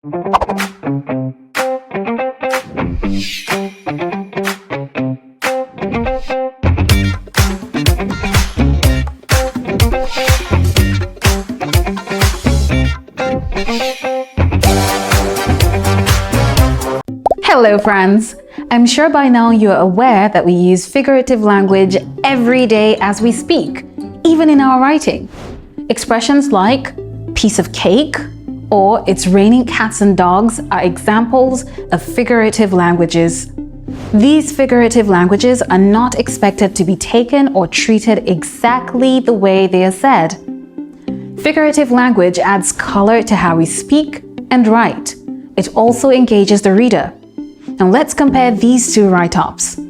Hello friends! I'm sure by now you're aware that we use figurative language every day as we speak, even in our writing. Expressions like piece of cake or it's raining cats and dogs are examples of figurative languages. These figurative languages are not expected to be taken or treated exactly the way they are said. Figurative language adds color to how we speak and write. It also engages the reader. Now let's compare these two write-ups.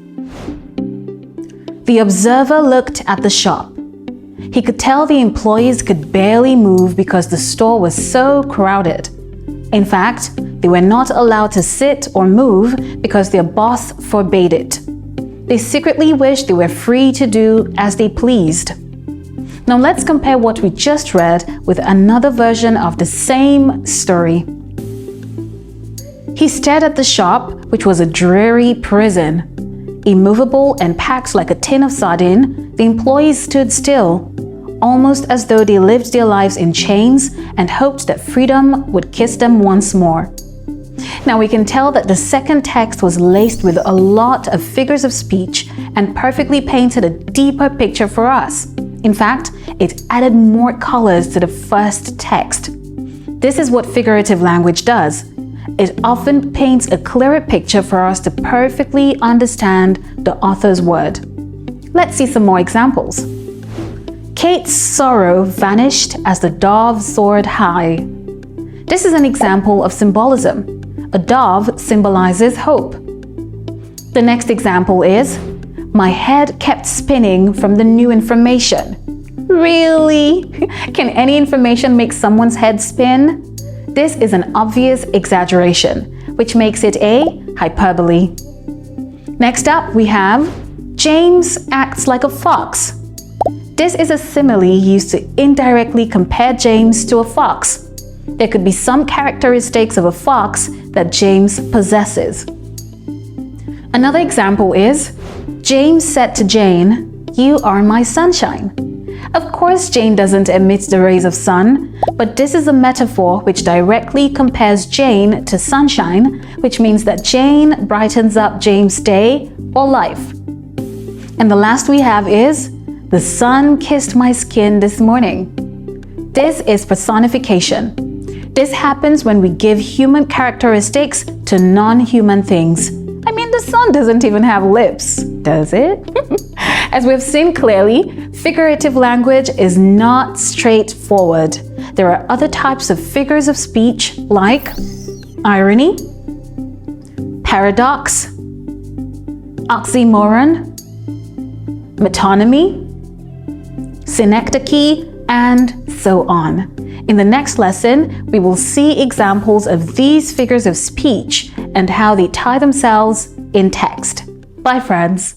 The observer looked at the shop. He could tell the employees could barely move because the store was so crowded. In fact, they were not allowed to sit or move because their boss forbade it. They secretly wished they were free to do as they pleased. Now let's compare what we just read with another version of the same story. He stared at the shop, which was a dreary prison. Immovable and packed like a tin of sardine, the employees stood still, almost as though they lived their lives in chains and hoped that freedom would kiss them once more. Now we can tell that the second text was laced with a lot of figures of speech and perfectly painted a deeper picture for us. In fact, it added more colors to the first text. This is what figurative language does. It often paints a clearer picture for us to perfectly understand the author's word. Let's see some more examples. Kate's sorrow vanished as the dove soared high. This is an example of symbolism. A dove symbolizes hope. The next example is, my head kept spinning from the new information. Really? Can any information make someone's head spin? This is an obvious exaggeration, which makes it a hyperbole. Next up, we have James acts like a fox. This is a simile used to indirectly compare James to a fox. There could be some characteristics of a fox that James possesses. Another example is, James said to Jane, "You are my sunshine." Of course, Jane doesn't emit the rays of sun, but this is a metaphor which directly compares Jane to sunshine, which means that Jane brightens up James' day or life. And the last we have is, the sun kissed my skin this morning. This is personification. This happens when we give human characteristics to non-human things. I mean, the sun doesn't even have lips, does it? As we've seen clearly, figurative language is not straightforward. There are other types of figures of speech like irony, paradox, oxymoron, metonymy, synecdoche, and so on. In the next lesson, we will see examples of these figures of speech and how they tie themselves in text. Bye, friends.